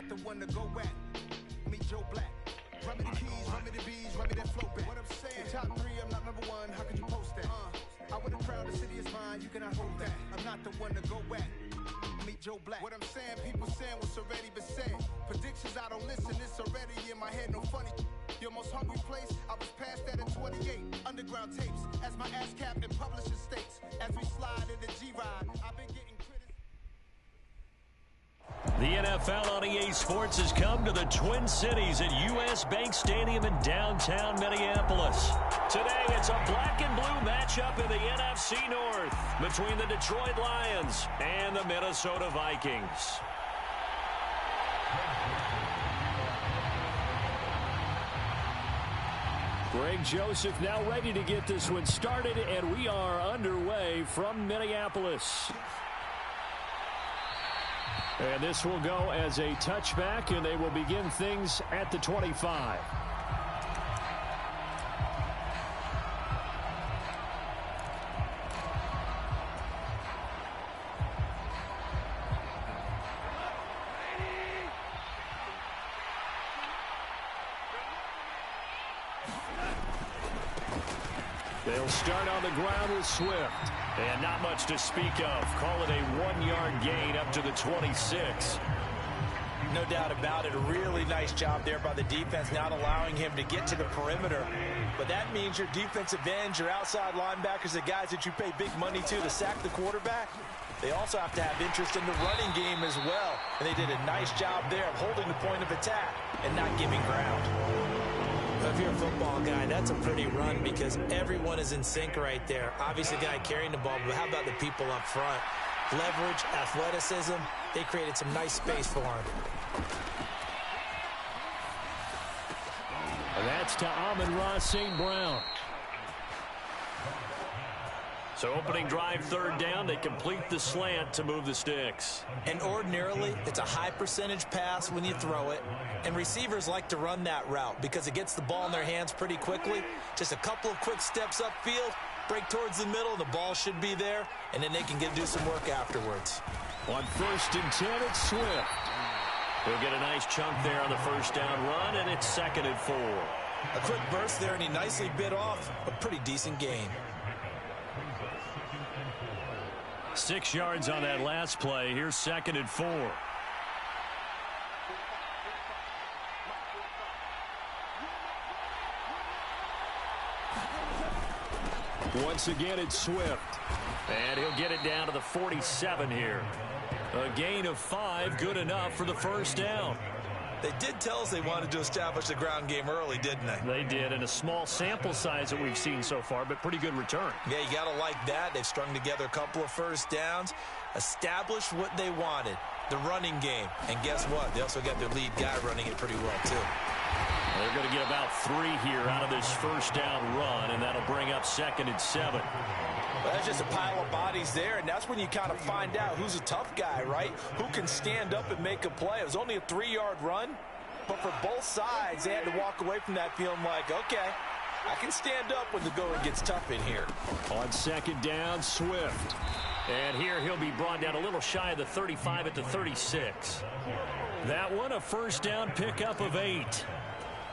not the one to go at. Meet Joe Black. Run me the keys, run me the bees, run me that flow back. What I'm saying, top 3, I'm not number 1. How could you post that? I would have crowd, the city is mine, you cannot hold that. I'm not the one to go at. Meet Joe Black. What I'm saying, people saying what's already been said. Predictions, I don't listen, it's already in my head, no funny. Your most hungry place, I was past that in 28. Underground tapes, as my ass cap in publishing states. As we slide in the G-Ride, I've been getting The NFL on EA Sports has come to the Twin Cities at US Bank Stadium in downtown Minneapolis. Today, it's a black and blue matchup in the NFC North between the Detroit Lions and the Minnesota Vikings. Greg Joseph now ready to get this one started, and we are underway from Minneapolis. And this will go as a touchback, and they will begin things at the 25. They'll start on the ground with Swift. And not much to speak of. Call it a 1-yard gain up to the 26. No doubt about it. A really nice job there by the defense, not allowing him to get to the perimeter. But that means your defensive ends, your outside linebackers, the guys that you pay big money to sack the quarterback, they also have to have interest in the running game as well. And they did a nice job there of holding the point of attack and not giving ground. If you're a football guy, that's a pretty run because everyone is in sync right there. Obviously, the guy carrying the ball, but how about the people up front? Leverage, athleticism, they created some nice space for him. And that's to Amon-Ra St. Brown. So opening drive, third down, they complete the slant to move the sticks. And ordinarily, it's a high percentage pass when you throw it. And receivers like to run that route because it gets the ball in their hands pretty quickly. Just a couple of quick steps upfield, break towards the middle, the ball should be there, and then they can do some work afterwards. On 1st and 10, it's Swift. He'll get a nice chunk there on the first down run, and it's 2nd and 4. A quick burst there, and he nicely bit off a pretty decent gain. 6 yards on that last play. Here's 2nd and 4. Once again, it's Swift. And he'll get it down to the 47 here. A gain of 5, good enough for the first down. They did tell us they wanted to establish the ground game early, didn't they? They did, and a small sample size that we've seen so far, but pretty good return. Yeah, you got to like that. They've strung together a couple of first downs, established what they wanted, the running game. And guess what? They also got their lead guy running it pretty well, too. They're going to get about 3 here out of this first down run, and that'll bring up 2nd and 7. Well, that's just a pile of bodies there, and that's when you kind of find out who's a tough guy, right? Who can stand up and make a play. It was only a 3-yard run, but for both sides, they had to walk away from that feeling like, okay, I can stand up when the going gets tough in here. On 2nd down, Swift. And here he'll be brought down a little shy of the 35 at the 36. That one, a first down pickup of 8.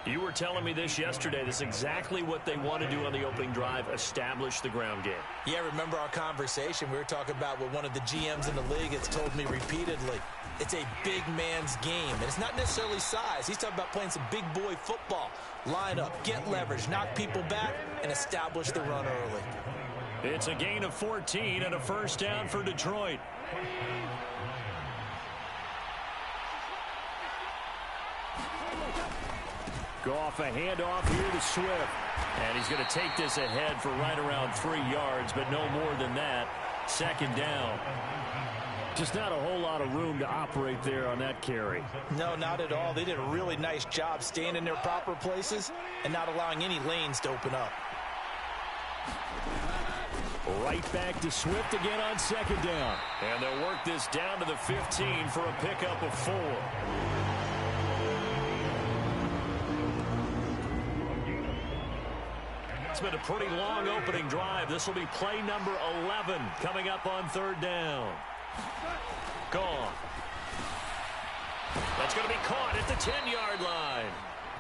You were telling me this yesterday. This is exactly what they want to do on the opening drive, establish the ground game. Yeah, remember our conversation. We were talking about what one of the GMs in the league has told me repeatedly. It's a big man's game, and it's not necessarily size. He's talking about playing some big boy football. Line up, get leverage, knock people back, and establish the run early. It's a gain of 14 and a first down for Detroit. Goff, a handoff here to Swift. And he's going to take this ahead for right around 3 yards, but no more than that. 2nd down. Just not a whole lot of room to operate there on that carry. No, not at all. They did a really nice job staying in their proper places and not allowing any lanes to open up. Right back to Swift again on 2nd down. And they'll work this down to the 15 for a pickup of 4. It's been a pretty long opening drive. This will be play number 11 coming up on 3rd down. Gone. That's going to be caught at the 10-yard line.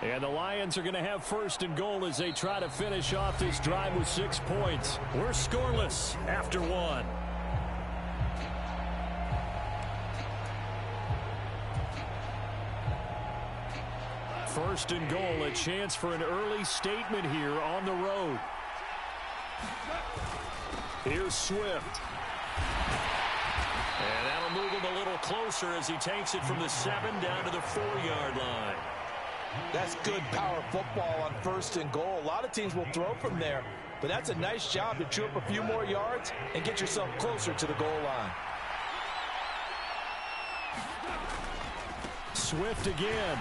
And the Lions are going to have first and goal as they try to finish off this drive with 6 points. We're scoreless after 1. First and goal, a chance for an early statement here on the road. Here's Swift. And that'll move him a little closer as he takes it from the 7 down to the 4-yard line. That's good power football on first and goal. A lot of teams will throw from there, but that's a nice job to chew up a few more yards and get yourself closer to the goal line. Swift again.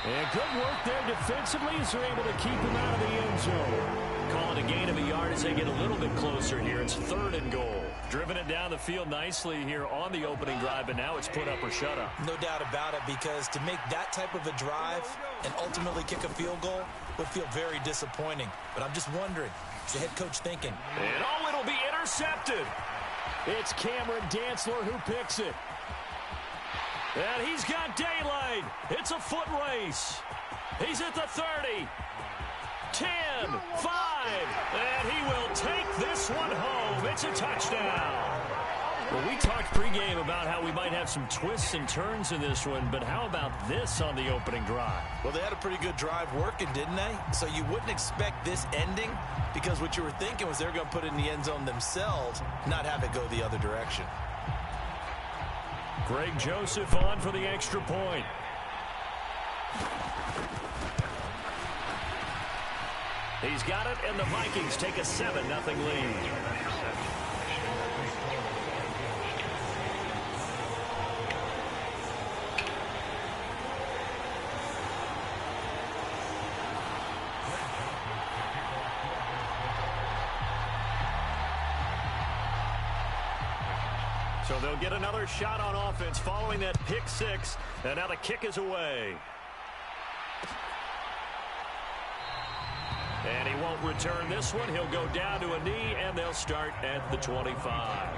And good work there defensively as they're able to keep him out of the end zone. Call it a gain of a yard as they get a little bit closer here. It's 3rd and goal. Driven it down the field nicely here on the opening drive, but now it's put up or shut up. No doubt about it, because to make that type of a drive and ultimately kick a field goal would feel very disappointing. But I'm just wondering, is the head coach thinking? And oh, it'll be intercepted. It's Cameron Dantzler who picks it. And he's got daylight. It's a foot race. He's at the 30. 10, 5, and he will take this one home. It's a touchdown. Well, we talked pregame about how we might have some twists and turns in this one, but how about this on the opening drive? Well, they had a pretty good drive working, didn't they? So you wouldn't expect this ending, because what you were thinking was they were going to put it in the end zone themselves, not have it go the other direction. Greg Joseph on for the extra point. He's got it, and the Vikings take a 7-0 lead. So they'll get another shot on offense following that pick 6, and now the kick is away. And he won't return this one. He'll go down to a knee, and they'll start at the 25.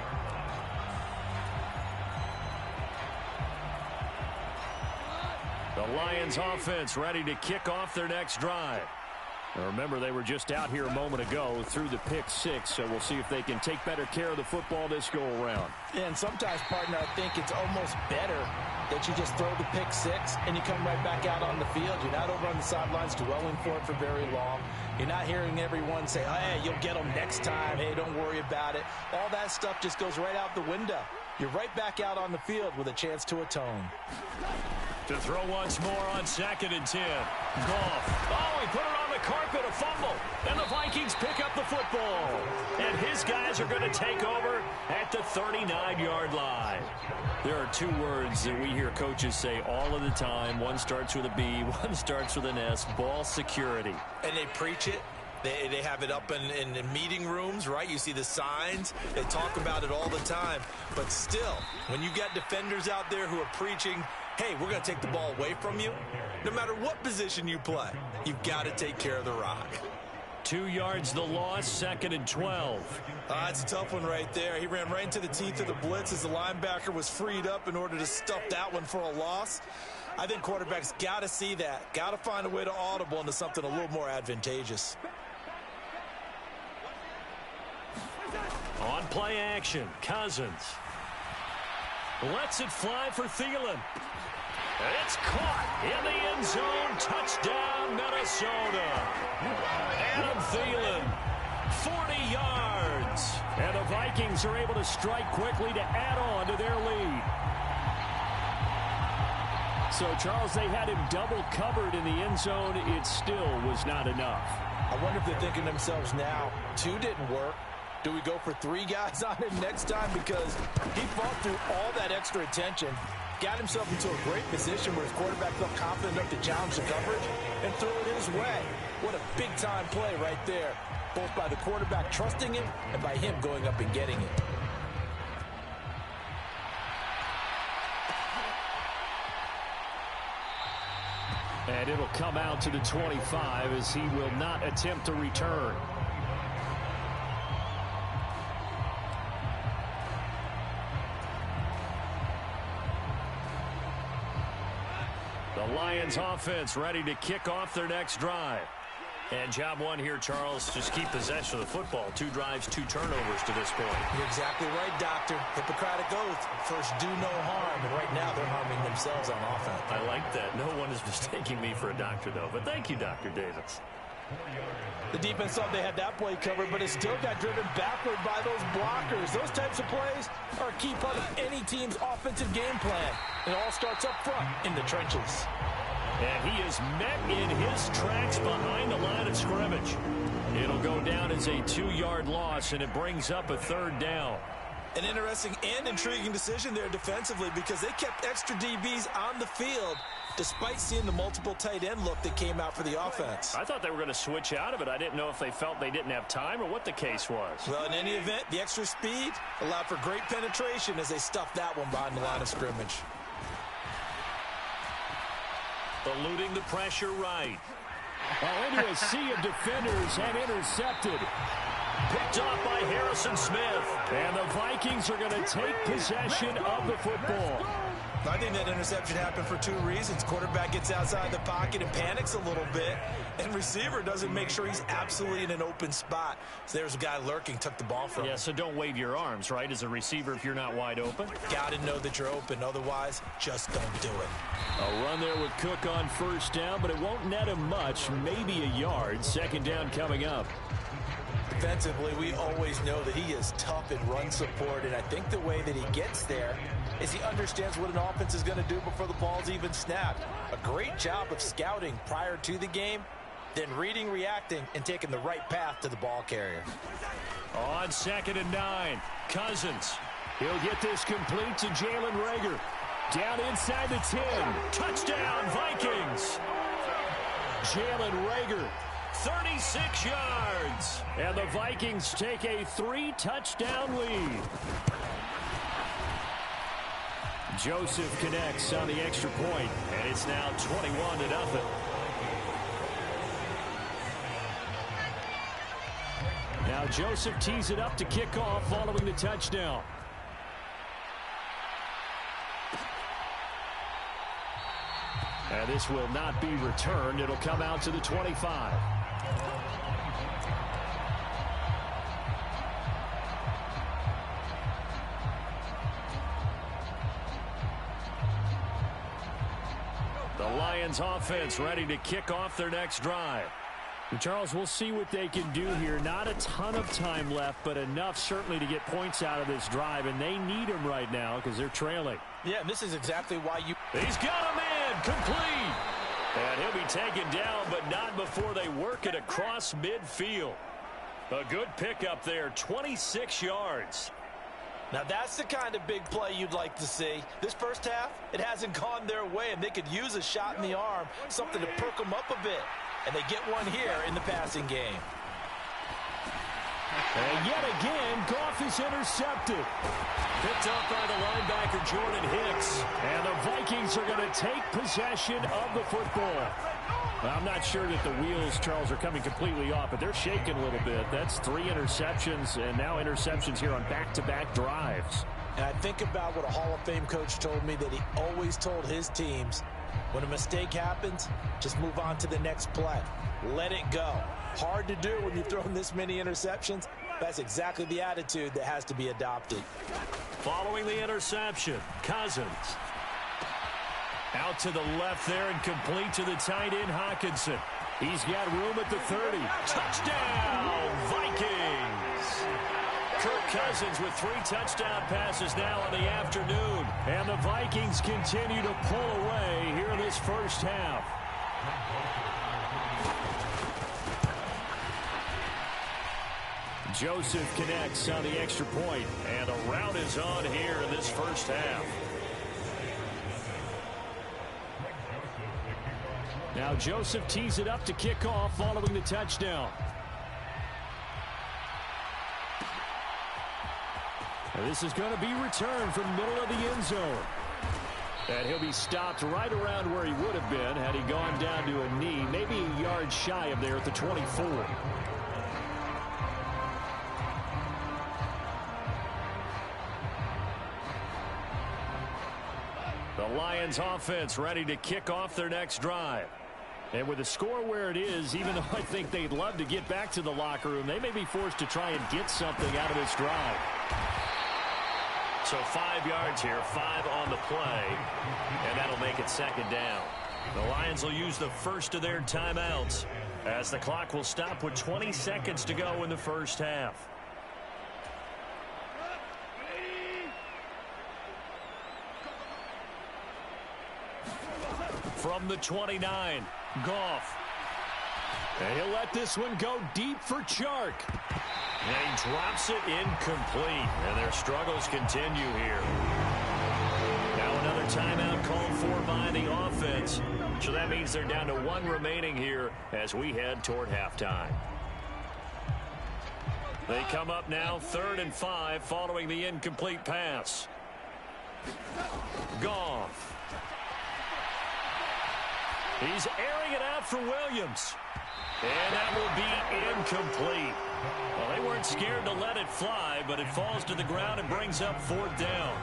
The Lions offense ready to kick off their next drive. Now remember, they were just out here a moment ago through the pick 6, so we'll see if they can take better care of the football this go-around. And sometimes, partner, I think it's almost better that you just throw the pick 6 and you come right back out on the field. You're not over on the sidelines dwelling for it for very long. You're not hearing everyone say, hey, you'll get them next time. Hey, don't worry about it. All that stuff just goes right out the window. You're right back out on the field with a chance to atone. To throw once more on 2nd and 10. Goff. Oh, he put it on the carpet, a fumble. And the Vikings pick up the football. And his guys are going to take over at the 39-yard line. There are 2 words that we hear coaches say all of the time. One starts with a B, one starts with an S, ball security. And they preach it. They have it up in meeting rooms, right? You see the signs. They talk about it all the time. But still, when you got defenders out there who are preaching, hey, we're going to take the ball away from you, no matter what position you play, you've got to take care of the rock. 2 yards the loss, 2nd and 12. That's a tough one right there. He ran right into the teeth of the blitz as the linebacker was freed up in order to stuff that one for a loss. I think quarterbacks got to see that. Got to find a way to audible into something a little more advantageous. On play action, Cousins lets it fly for Thielen. It's caught in the end zone. Touchdown, Minnesota. Adam Thielen, 40 yards. And the Vikings are able to strike quickly to add on to their lead. So, Charles, they had him double covered in the end zone. It still was not enough. I wonder if they're thinking to themselves now, 2 didn't work. Do we go for 3 guys on him next time? Because he fought through all that extra attention, got himself into a great position where his quarterback felt confident enough to challenge the coverage and throw it his way. What a big-time play right there, both by the quarterback trusting him and by him going up and getting it. And it'll come out to the 25 as he will not attempt to return. Lions offense ready to kick off their next drive. And job one here, Charles, just keep possession of the football. 2 drives, 2 turnovers to this point. You're exactly right, Doctor. Hippocratic oath. First, do no harm. And right now, they're harming themselves on offense. I like that. No one is mistaking me for a doctor, though. But thank you, Dr. Davis. The defense thought they had that play covered, but it still got driven backward by those blockers. Those types of plays are a key part of any team's offensive game plan. It all starts up front in the trenches. And he is met in his tracks behind the line of scrimmage. It'll go down as a 2-yard loss, and it brings up a 3rd down. An interesting and intriguing decision there defensively because they kept extra DBs on the field despite seeing the multiple tight end look that came out for the offense. I thought they were going to switch out of it. I didn't know if they felt they didn't have time or what the case was. Well, in any event, the extra speed allowed for great penetration as they stuffed that one behind the line of scrimmage. Eluding the pressure right. Into a sea of defenders and intercepted. Picked off by Harrison Smith. And the Vikings are going to take possession of the football. I think that interception happened for 2 reasons. Quarterback gets outside the pocket and panics a little bit, and receiver doesn't make sure he's absolutely in an open spot. So there's a guy lurking, took the ball from him. Yeah, so don't wave your arms, right, as a receiver if you're not wide open. Got to know that you're open. Otherwise, just don't do it. A run there with Cook on 1st down, but it won't net him much, maybe a yard. 2nd down coming up. Defensively, we always know that he is tough in run support, and I think the way that he gets there is he understands what an offense is going to do before the ball's even snapped. A great job of scouting prior to the game, then reading, reacting, and taking the right path to the ball carrier. On 2nd and 9, Cousins. He'll get this complete to Jalen Reagor. Down inside the 10. Touchdown, Vikings. Jalen Reagor. 36 yards. And the Vikings take a 3-touchdown lead. Joseph connects on the extra point, and it's now 21-0. Now Joseph tees it up to kick off following the touchdown. And this will not be returned. It'll come out to the 25. The Lions offense ready to kick off their next drive. And Charles, we'll see what they can do here. Not a ton of time left, but enough certainly to get points out of this drive, and they need them right now because they're trailing. Yeah, and this is exactly why you... He's got a man, complete. And he'll be taken down, but not before they work it across midfield. A good pickup there, 26 yards. Now that's the kind of big play you'd like to see. This first half, it hasn't gone their way, and they could use a shot in the arm, something to perk them up a bit. And they get one here in the passing game. And yet again, Goff is intercepted. Picked up by the linebacker, Jordan Hicks. And the Vikings are going to take possession of the football. Well, I'm not sure that the wheels, Charles, are coming completely off, but they're shaking a little bit. That's 3 interceptions, and now interceptions here on back-to-back drives. And I think about what a Hall of Fame coach told me, that he always told his teams, when a mistake happens, just move on to the next play. Let it go. Hard to do when you've thrown this many interceptions. That's exactly the attitude that has to be adopted. Following the interception, Cousins. Out to the left there and complete to the tight end, Hockenson. He's got room at the 30. Touchdown, Vikings! Kirk Cousins with 3 touchdown passes now in the afternoon. And the Vikings continue to pull away here in this first half. Joseph connects on the extra point. And a rout is on here in this first half. Now Joseph tees it up to kick off following the touchdown. And this is going to be returned from the middle of the end zone. And he'll be stopped right around where he would have been had he gone down to a knee, maybe a yard shy of there at the 24. The Lions offense ready to kick off their next drive. And with the score where it is, even though I think they'd love to get back to the locker room, they may be forced to try and get something out of this drive. So 5 yards here, 5 on the play, and that'll make it second down. The Lions will use the first of their timeouts as the clock will stop with 20 seconds to go in the first half. From the 29, Goff. And he'll let this one go deep for Chark. And he drops it incomplete, and their struggles continue here. Now another timeout called for by the offense. So that means they're down to 1 remaining here as we head toward halftime. They come up now 3rd and 5 following the incomplete pass. Goff. He's airing it out for Williams. And that will be incomplete. Well, they weren't scared to let it fly, but it falls to the ground and brings up 4th down.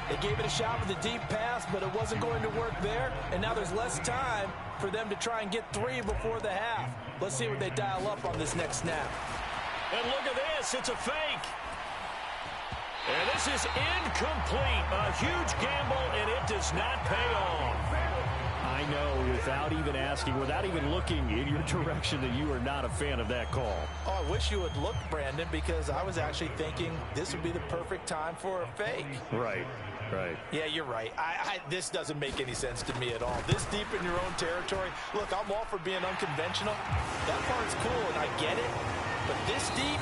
They gave it a shot with a deep pass, but it wasn't going to work there. And now there's less time for them to try and get 3 before the half. Let's see what they dial up on this next snap. And look at this. It's a fake. And this is incomplete. A huge gamble, and it does not pay off. I know, without even asking, without even looking in your direction, that you are not a fan of that call. Oh, I wish you would look, Brandon, because I was actually thinking this would be the perfect time for a fake. Right. Yeah, you're right. This doesn't make any sense to me at all. This deep in your own territory. Look, I'm all for being unconventional. That part's cool, and I get it. But this deep,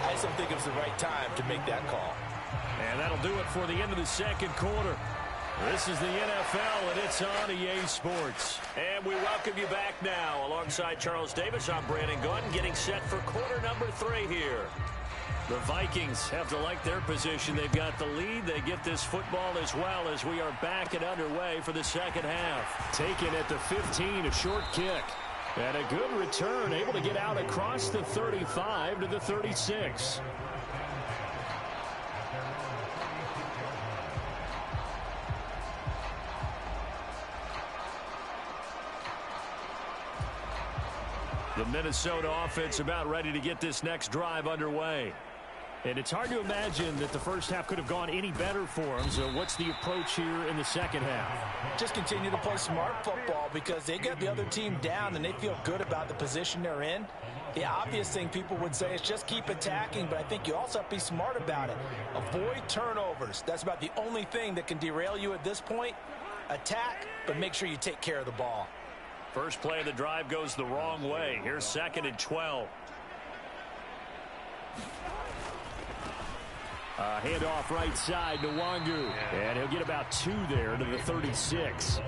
I just don't think it was the right time to make that call. And that'll do it for the end of the second quarter. This is the NFL, and it's on EA Sports. And we welcome you back now. Alongside Charles Davis, I'm Brandon Gunn, getting set for quarter number 3 here. The Vikings have to like their position. They've got the lead. They get this football as well as we are back and underway for the second half. Taken at the 15, a short kick. And a good return, able to get out across the 35 to the 36. The Minnesota offense about ready to get this next drive underway. And it's hard to imagine that the first half could have gone any better for them. So what's the approach here in the second half? Just continue to play smart football because they got the other team down and they feel good about the position they're in. The obvious thing people would say is just keep attacking, but I think you also have to be smart about it. Avoid turnovers. That's about the only thing that can derail you at this point. Attack, but make sure you take care of the ball. First play of the drive goes the wrong way. Here's 2nd and 12. Handoff right side to Wangu. And he'll get about 2 there to the 36.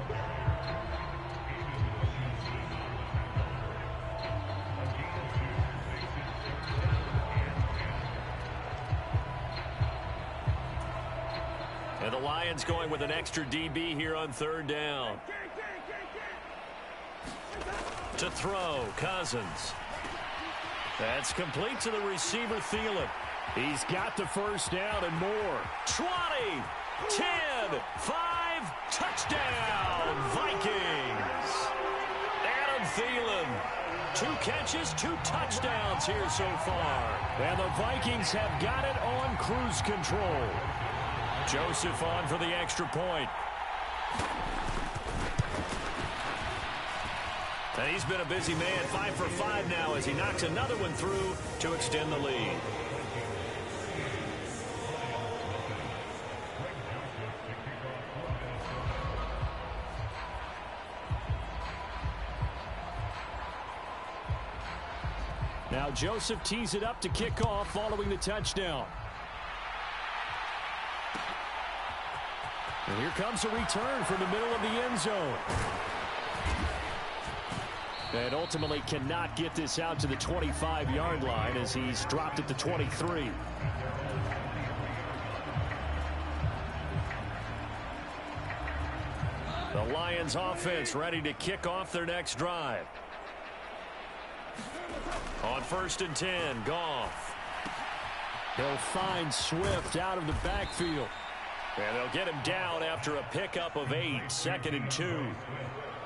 And the Lions going with an extra DB here on 3rd down. To throw, Cousins. That's complete to the receiver, Thielen. He's got the first down and more. 20, 10, 5, touchdown, Vikings. Adam Thielen. 2 catches, 2 touchdowns here so far. And the Vikings have got it on cruise control. Joseph on for the extra point. And he's been a busy man, 5 for 5 now as he knocks another one through to extend the lead. Now Joseph tees it up to kick off following the touchdown. And here comes a return from the middle of the end zone. And ultimately cannot get this out to the 25-yard line as he's dropped at the 23. The Lions offense ready to kick off their next drive. On 1st and 10, Goff. They'll find Swift out of the backfield. And they'll get him down after a pickup of 8, 2nd and 2.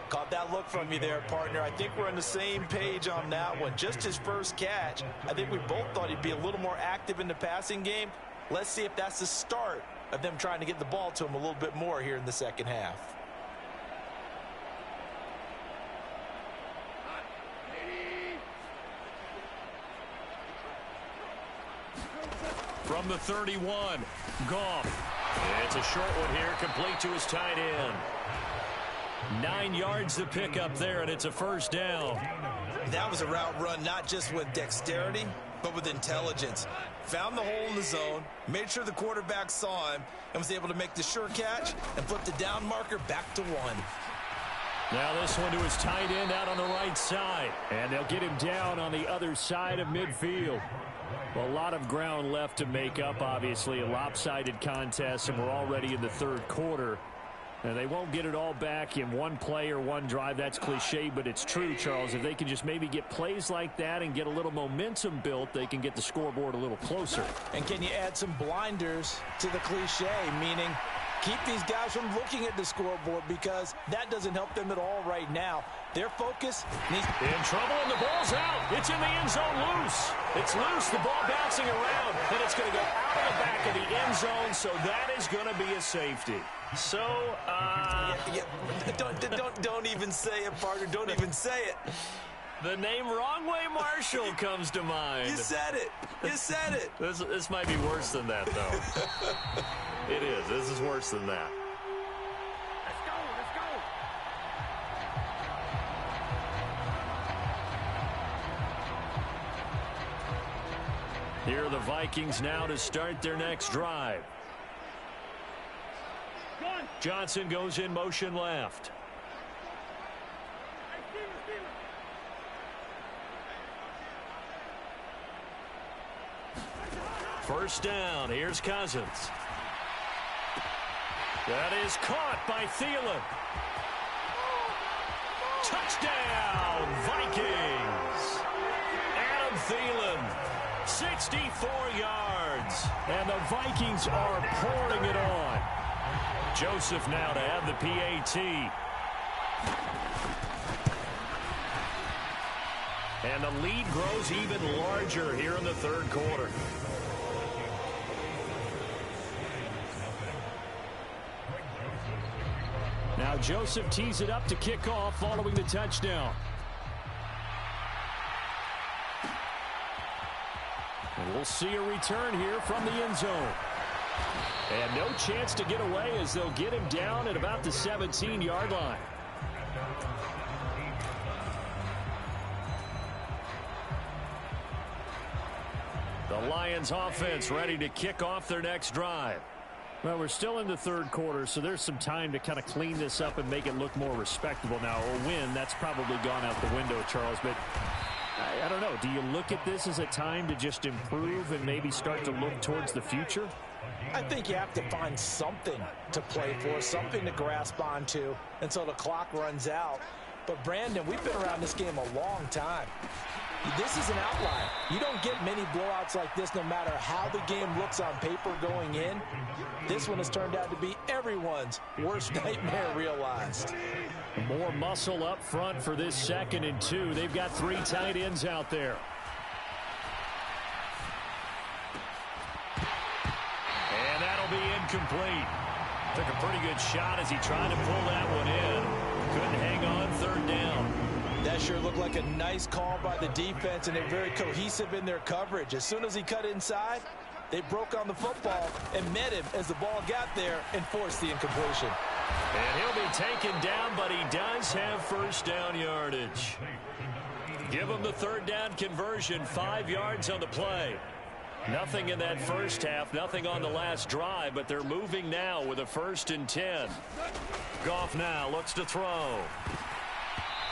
Caught that look from you there, partner. I think we're on the same page on that one. Just his first catch. I think we both thought he'd be a little more active in the passing game. Let's see if that's the start of them trying to get the ball to him a little bit more here in the second half. From the 31, Goff. It's a short one here, complete to his tight end. 9 yards to pick up there, and it's a first down. That was a route run not just with dexterity, but with intelligence. Found the hole in the zone, made sure the quarterback saw him, and was able to make the sure catch and flip the down marker back to 1. Now this one to his tight end out on the right side. And they'll get him down on the other side of midfield. A lot of ground left to make up, obviously. A lopsided contest, and we're already in the third quarter. And they won't get it all back in one play or one drive. That's cliche, but it's true, Charles. If they can just maybe get plays like that and get a little momentum built, they can get the scoreboard a little closer. And can you add some blinders to the cliche, meaning keep these guys from looking at the scoreboard, because that doesn't help them at all right now. Their focus needs... In trouble, and the ball's out. It's in the end zone loose. It's loose, the ball bouncing around, and it's going to go out of the back of the end zone, so that is going to be a safety. So, Don't even say it, partner. Don't even say it. The name Wrong Way Marshall comes to mind. You said it. You said it. This might be worse than that, though. It is. This is worse than that. Let's go. Let's go. Here are the Vikings now to start their next drive. Johnson goes in motion left. First down. Here's Cousins. That is caught by Thielen. Touchdown, Vikings. Adam Thielen, 64 yards. And the Vikings are pouring it on. Joseph now to have the PAT. And the lead grows even larger here in the third quarter. Now Joseph tees it up to kick off following the touchdown. And we'll see a return here from the end zone. And no chance to get away as they'll get him down at about the 17-yard line. The Lions offense ready to kick off their next drive. Well, we're still in the third quarter, so there's some time to kind of clean this up and make it look more respectable. Now, a win, that's probably gone out the window, Charles, but I don't know. Do you look at this as a time to just improve and maybe start to look towards the future? I think you have to find something to play for, something to grasp onto until the clock runs out. But, Brandon, we've been around this game a long time. This is an outlier. You don't get many blowouts like this no matter how the game looks on paper going in. This one has turned out to be everyone's worst nightmare realized. More muscle up front for this 2nd and 2. They've got 3 tight ends out there. And that'll be incomplete. Took a pretty good shot as he tried to pull that one in. Couldn't hang on, third down. That sure looked like a nice call by the defense, and they're very cohesive in their coverage. As soon as he cut inside, they broke on the football and met him as the ball got there and forced the incompletion. And he'll be taken down, but he does have first down yardage. Give him the third down conversion, 5 yards on the play. Nothing in that first half, nothing on the last drive, but they're moving now with a 1st and 10. Goff now looks to throw.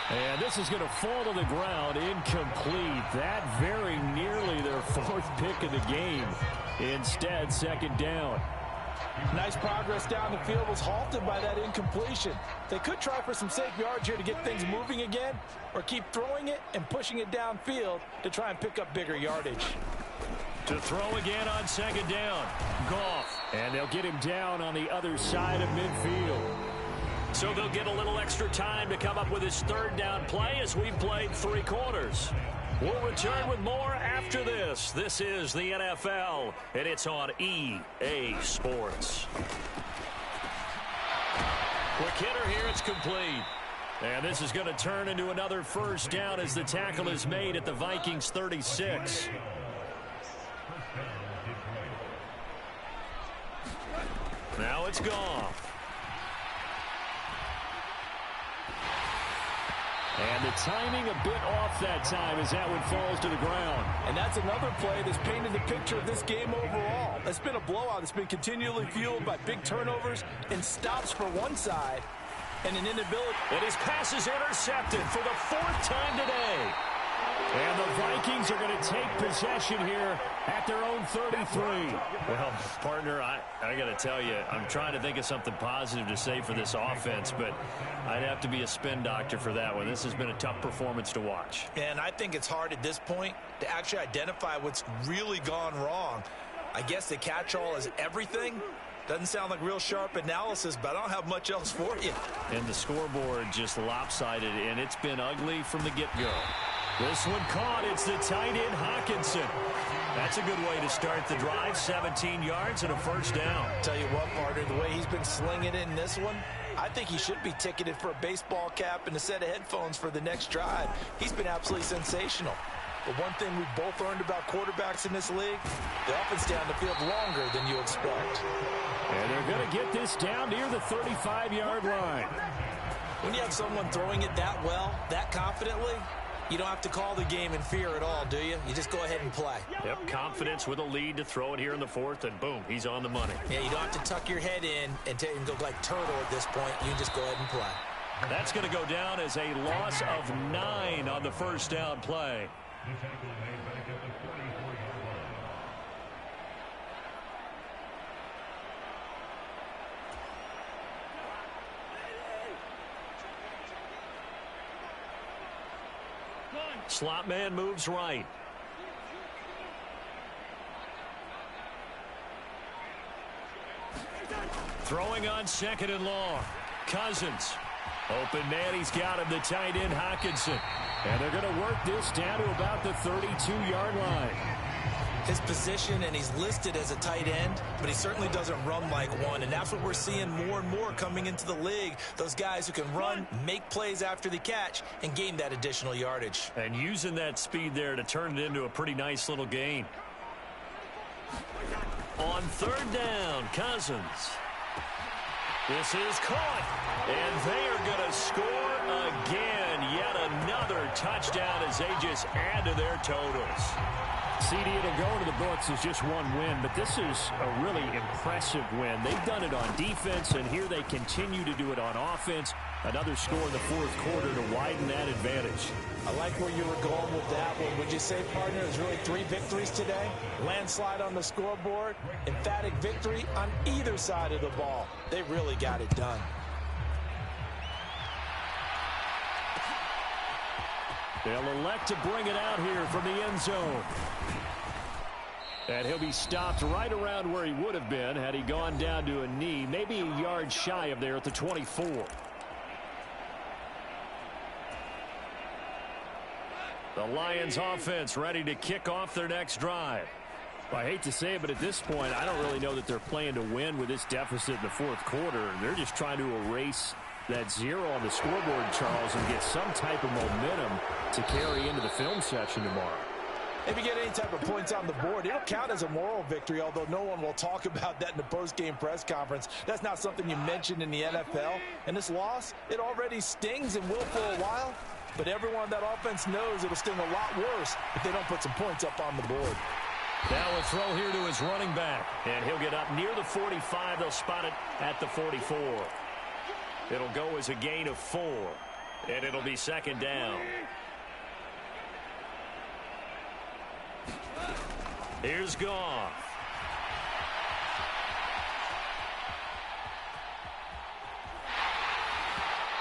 And this is going to fall to the ground, incomplete. That very nearly their 4th pick of the game. Instead, 2nd down. Nice progress down the field was halted by that incompletion. They could try for some safe yards here to get things moving again, or keep throwing it and pushing it downfield to try and pick up bigger yardage. To throw again on second down. Goff. And they'll get him down on the other side of midfield. So they'll get a little extra time to come up with his third down play as we've played 3 quarters. We'll return with more after this. This is the NFL, and it's on EA Sports. Quick hitter here, it's complete. And this is going to turn into another first down as the tackle is made at the Vikings 36. Now it's Goff. And the timing a bit off that time as that one falls to the ground. And that's another play that's painted the picture of this game overall. It's been a blowout that's been continually fueled by big turnovers and stops for one side and an inability. And his pass is intercepted for the 4th time today. And the Vikings are going to take possession here at their own 33. Well, partner, I got to tell you, I'm trying to think of something positive to say for this offense, but I'd have to be a spin doctor for that one. This has been a tough performance to watch. And I think it's hard at this point to actually identify what's really gone wrong. I guess the catch-all is everything. Doesn't sound like real sharp analysis, but I don't have much else for you. And the scoreboard just lopsided, and it's been ugly from the get-go. This one caught. It's the tight end, Hawkinson. That's a good way to start the drive. 17 yards and a first down. Tell you what, partner, the way he's been slinging it in this one, I think he should be ticketed for a baseball cap and a set of headphones for the next drive. He's been absolutely sensational. But one thing we've both learned about quarterbacks in this league, they often stay on the field longer than you expect. And they're going to get this down near the 35-yard line. When you have someone throwing it that well, that confidently, you don't have to call the game in fear at all, do you? You just go ahead and play. Yep, confidence with a lead to throw it here in the 4th, and boom, he's on the money. Yeah, you don't have to tuck your head in and go like turtle at this point. You just go ahead and play. That's going to go down as a loss of 9 on the first down play. Slot man moves right. Throwing on second and long. Cousins. Open man, he's got him, the tight end, Hawkinson. And they're going to work this down to about the 32-yard line. His position, and he's listed as a tight end, but he certainly doesn't run like one, and that's what we're seeing more and more coming into the league. Those guys who can run, make plays after the catch, and gain that additional yardage. And using that speed there to turn it into a pretty nice little gain. On third down, Cousins. This is caught, and they are going to score again. Yet another touchdown as they just add to their totals. CD, it'll go into the books as just one win, but this is a really impressive win. They've done it on defense, and here they continue to do it on offense. Another score in the 4th quarter to widen that advantage. I like where you were going with that one. Would you say, partner, there's really 3 victories today? Landslide on the scoreboard, emphatic victory on either side of the ball. They really got it done. They'll elect to bring it out here from the end zone. And he'll be stopped right around where he would have been had he gone down to a knee, maybe a yard shy of there at the 24. The Lions offense ready to kick off their next drive. Well, I hate to say it, but at this point, I don't really know that they're playing to win with this deficit in the 4th quarter. They're just trying to erase that 0 on the scoreboard, Charles, and get some type of momentum to carry into the film session tomorrow. If you get any type of points on the board, it'll count as a moral victory, although no one will talk about that in the post-game press conference. That's not something you mentioned in the NFL. And this loss, it already stings and will for a while, but everyone on that offense knows it'll sting a lot worse if they don't put some points up on the board. Now a throw here to his running back, and he'll get up near the 45. They'll spot it at the 44. It'll go as a gain of 4, and it'll be second down. Here's Goff.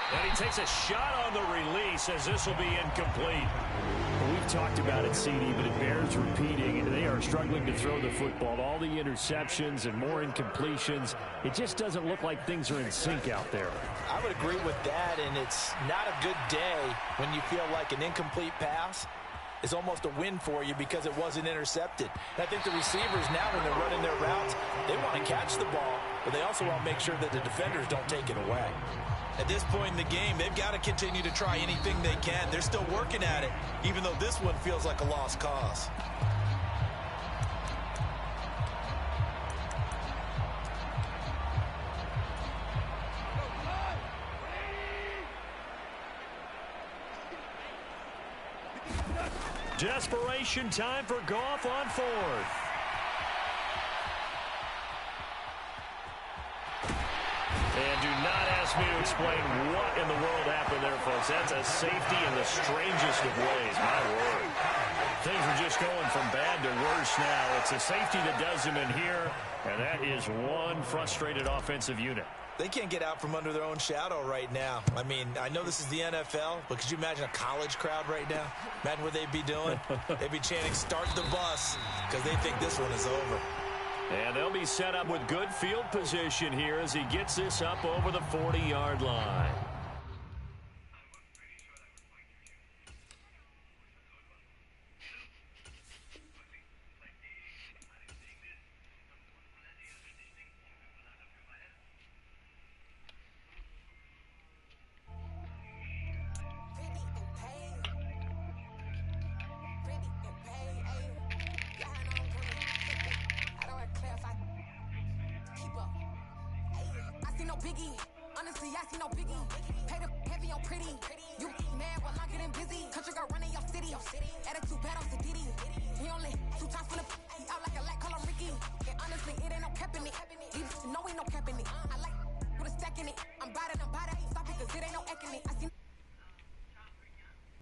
And he takes a shot on the release as this will be incomplete. Well, we've talked about it, CD, but it bears repeating. They are struggling to throw the football. All the interceptions and more incompletions. It just doesn't look like things are in sync out there. I would agree with that, and it's not a good day when you feel like an incomplete pass is almost a win for you because it wasn't intercepted. And I think the receivers now, when they're running their routes, they want to catch the ball, but they also want to make sure that the defenders don't take it away. At this point in the game, they've got to continue to try anything they can. They're still working at it, even though this one feels like a lost cause. Desperation time for Goff on fourth. And do not ask me to explain what in the world happened there, folks. That's a safety in the strangest of ways, my word. Things are just going from bad to worse now. It's a safety that does him in here, and that is one frustrated offensive unit. They can't get out from under their own shadow right now. I mean, I know this is the NFL, but could you imagine a college crowd right now? Imagine what they'd be doing. They'd be chanting, "Start the bus," because they think this one is over. And they'll be set up with good field position here as he gets this up over the 40-yard line. Honestly, I see no biggie. Pay the heavy on pretty. You mad while I'm getting busy. Country girl running your city. Attitude bad on the Diddy. He only 2 times from the he out like a light, call him Ricky. And honestly, it ain't no cap in it.